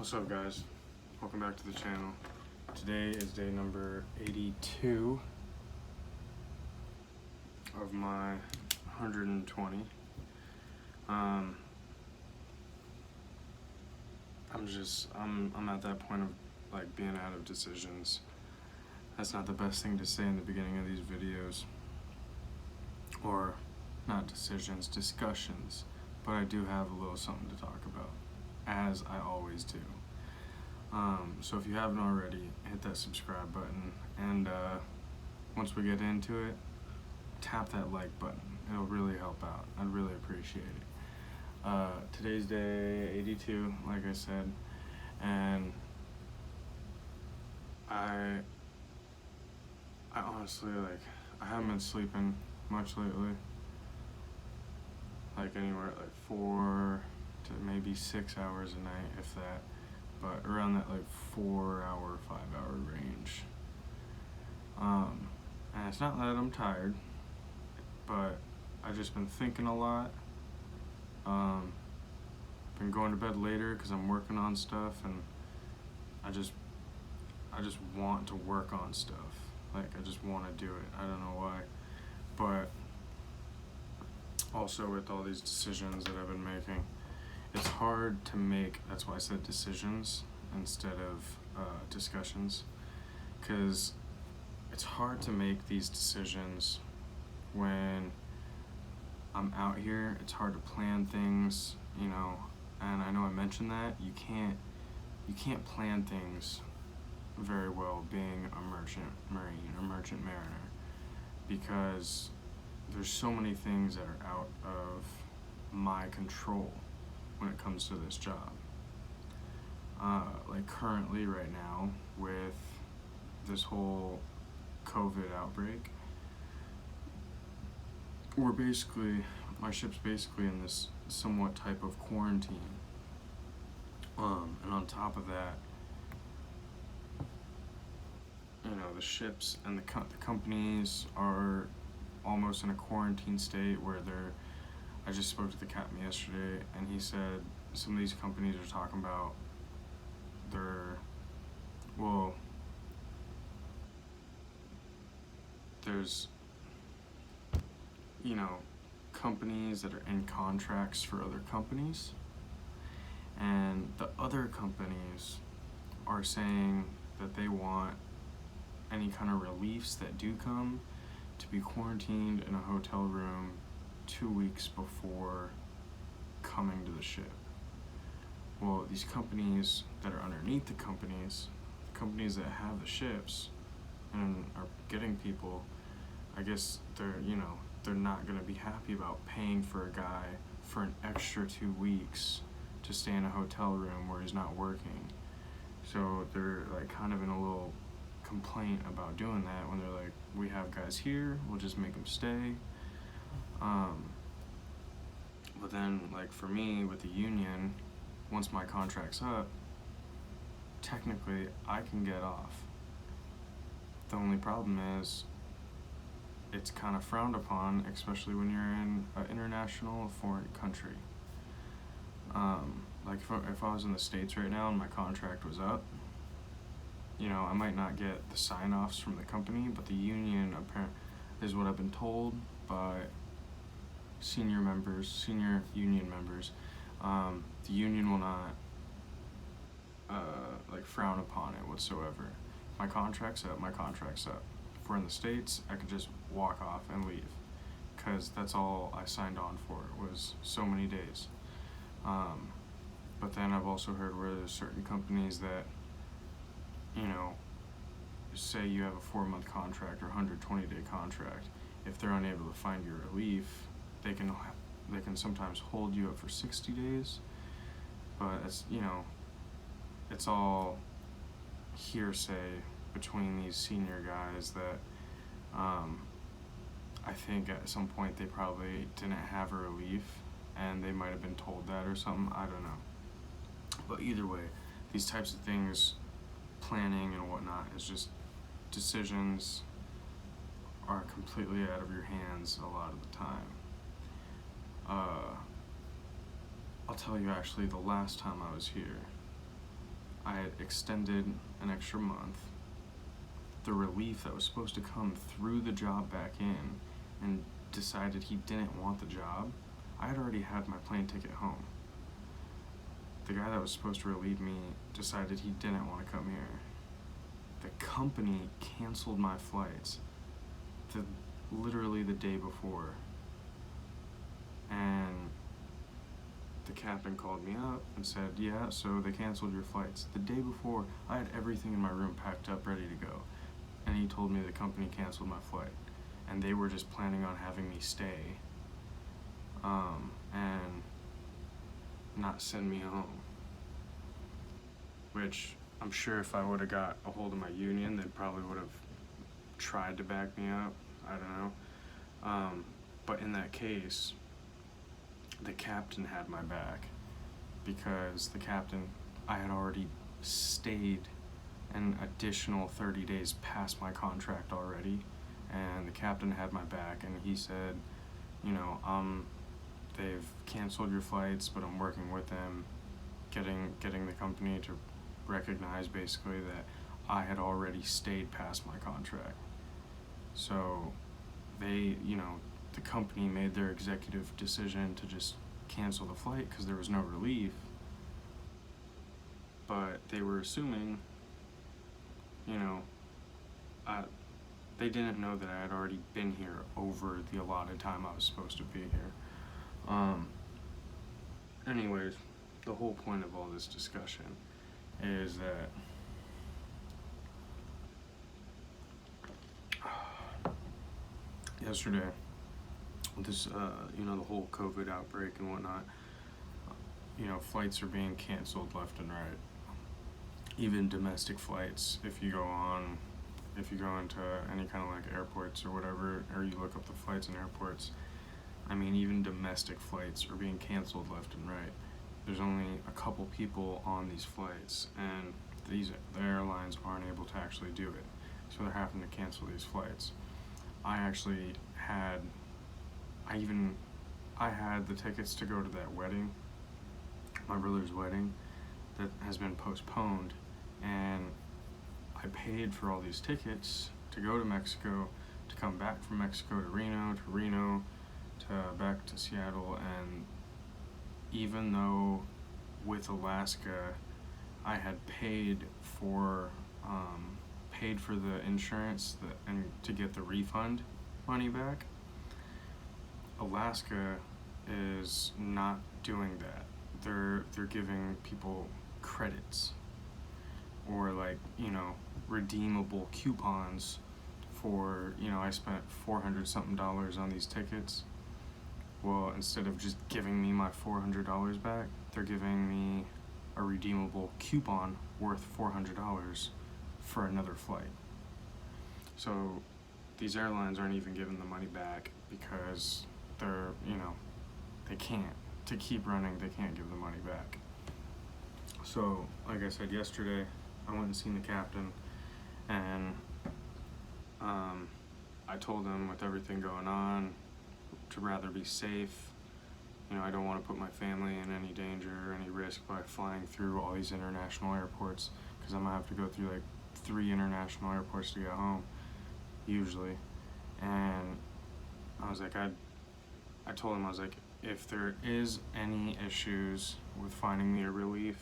What's up, guys? Welcome back to the channel. Today is day number 82 of my 120. I'm at that point of like being out of decisions. That's not the best thing to say in the beginning of these videos, or not decisions, discussions, but I do have a little something to talk about, as I always do. So if you haven't already, hit that subscribe button, and once we get into it, tap that like button. It'll really help out. I'd really appreciate it. Today's day 82, like I said, and I honestly, I haven't been sleeping much lately. Like anywhere like 4 to maybe 6 hours a night, if that, but around that 4-hour, 5-hour range. And it's not that I'm tired, but I've just been thinking a lot. Been going to bed later because I'm working on stuff, and I just want to work on stuff. I just want to do it. I don't know why, but also with all these decisions that I've been making, it's hard to make. That's why I said decisions instead of discussions, because it's hard to make these decisions when I'm out here. It's hard to plan things, and I know I mentioned that you can't plan things very well being a merchant marine or merchant mariner, because there's so many things that are out of my control when it comes to this job. Like currently right now with this whole COVID outbreak, my ship's basically in this somewhat type of quarantine. And on top of that, the ships and the companies are almost in a quarantine state where I just spoke to the captain yesterday, and he said some of these companies are talking about there's companies that are in contracts for other companies, and the other companies are saying that they want any kind of reliefs that do come to be quarantined in a hotel room 2 weeks before coming to the ship. Well, these companies that are underneath the companies that have the ships and are getting people, I guess they're not going to be happy about paying for a guy for an extra 2 weeks to stay in a hotel room where he's not working. So they're kind of in a little complaint about doing that, when they're like, we have guys here, we'll just make them stay. But then for me with the union, once my contract's up, technically I can get off. The only problem is it's kind of frowned upon, especially when you're in an international foreign country. If I was in the States right now and my contract was up, I might not get the sign-offs from the company, but the union, apparently, is what I've been told by senior union members. The union will not frown upon it whatsoever. My contract's up. If we're in the States, I could just walk off and leave, because that's all I signed on for, was so many days. But then I've also heard where there's certain companies that, say you have a 4-month contract or 120-day contract. If they're unable to find your relief, they can sometimes hold you up for 60 days. But it's all hearsay between these senior guys that I think at some point they probably didn't have a relief, and they might have been told that or something. I don't know. But either way, these types of things, planning and whatnot, is just decisions are completely out of your hands a lot of the time. I'll tell you, actually, the last time I was here, I had extended an extra month. The relief that was supposed to come threw the job back in and decided he didn't want the job. I had already had my plane ticket home. The guy that was supposed to relieve me decided he didn't want to come here. The company canceled my flights literally the day before. And the captain called me up and said, yeah, so they canceled your flights. The day before, I had everything in my room packed up, ready to go. And he told me the company canceled my flight. And they were just planning on having me stay and not send me home. Which I'm sure if I would have got a hold of my union, they probably would have tried to back me up. I don't know. But in that case, the captain had my back, because I had already stayed an additional 30 days past my contract already, and the captain had my back, and he said, you know, they've canceled your flights, but I'm working with them, getting the company to recognize basically that I had already stayed past my contract. So they, the company made their executive decision to just cancel the flight because there was no relief. But they were assuming, they didn't know that I had already been here over the allotted time I was supposed to be here. Anyways, the whole point of all this discussion is that yesterday, this, the whole COVID outbreak and whatnot, flights are being canceled left and right. Even domestic flights, if you go into any kind of like airports or whatever, or you look up the flights in airports, even domestic flights are being canceled left and right. There's only a couple people on these flights, and the airlines aren't able to actually do it, so they're having to cancel these flights. I actually had the tickets to go to that wedding, my brother's wedding, that has been postponed, and I paid for all these tickets to go to Mexico, to come back from Mexico to Reno, to back to Seattle. And even though with Alaska I had paid for the insurance and to get the refund money back, Alaska is not doing that. They're giving people credits, or redeemable coupons for, I spent $400 something on these tickets. Well, instead of just giving me my $400 back, they're giving me a redeemable coupon worth $400 for another flight. So these airlines aren't even giving the money back because they can't. To keep running, they can't give the money back. So, like I said yesterday, I went and seen the captain, and I told him, with everything going on, to rather be safe. I don't want to put my family in any danger or any risk by flying through all these international airports, because I'm going to have to go through like 3 international airports to get home, usually. And I was like, I told him, I was like, if there is any issues with finding me a relief,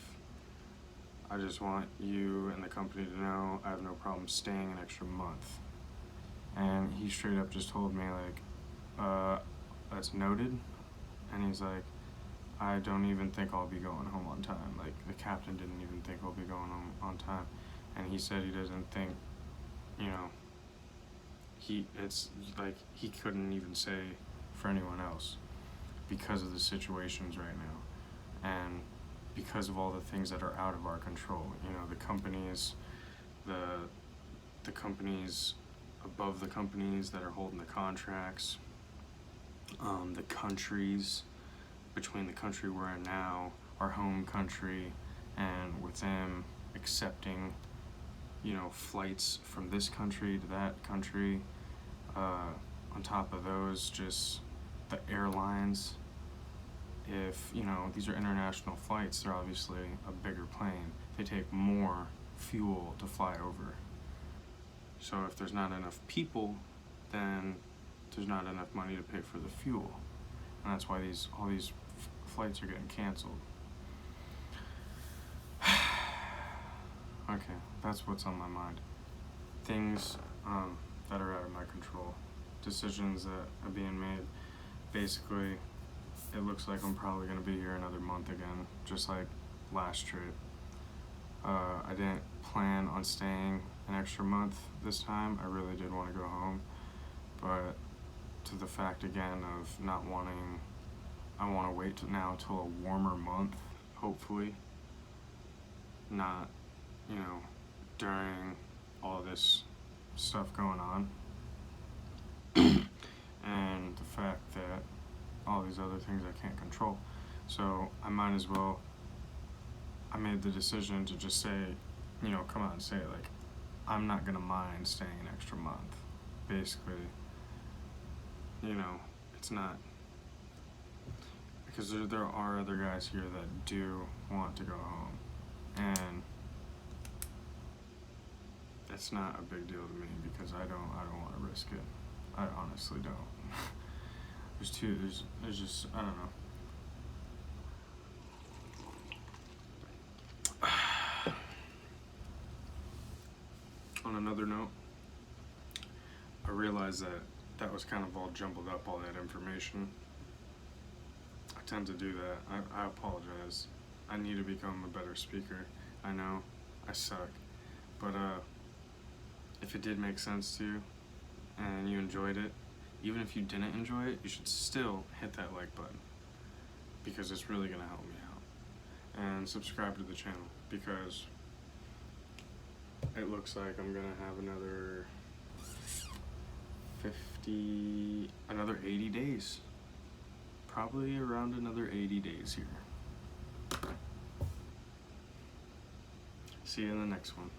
I just want you and the company to know I have no problem staying an extra month. And he straight up just told me, like, that's noted. And he's like, I don't even think I'll be going home on time. Like, the captain didn't even think I'll be going home on time. And he said he doesn't think, he couldn't even say for anyone else, because of the situations right now, and because of all the things that are out of our control. The companies, the companies above the companies that are holding the contracts, the countries, between the country we're in now, our home country, and with them accepting, flights from this country to that country. On top of those, just the airlines. If, these are international flights, they're obviously a bigger plane. they take more fuel to fly over. So if there's not enough people, then there's not enough money to pay for the fuel, and that's why all these flights are getting canceled. Okay, that's what's on my mind. Things that are out of my control, decisions that are being made. Basically, it looks like I'm probably going to be here another month again, just like last trip. I didn't plan on staying an extra month this time. I really did want to go home, but to the fact again of not wanting, I want to wait till a warmer month, hopefully. Not, during all this stuff going on. And the fact that all these other things I can't control. So I might as well, I made the decision to just say, come out and say it, like, I'm not gonna mind staying an extra month. Basically, it's not, because there are other guys here that do want to go home, and it's not a big deal to me because I don't want to risk it. I honestly don't. There's just, I don't know. On another note, I realized that was kind of all jumbled up, all that information. I tend to do that. I apologize. I need to become a better speaker. I know, I suck. But if it did make sense to you and you enjoyed it, even if you didn't enjoy it, you should still hit that like button, because it's really gonna help me out. And subscribe to the channel, because it looks like I'm gonna have another 80 days. Probably around another 80 days here. See you in the next one.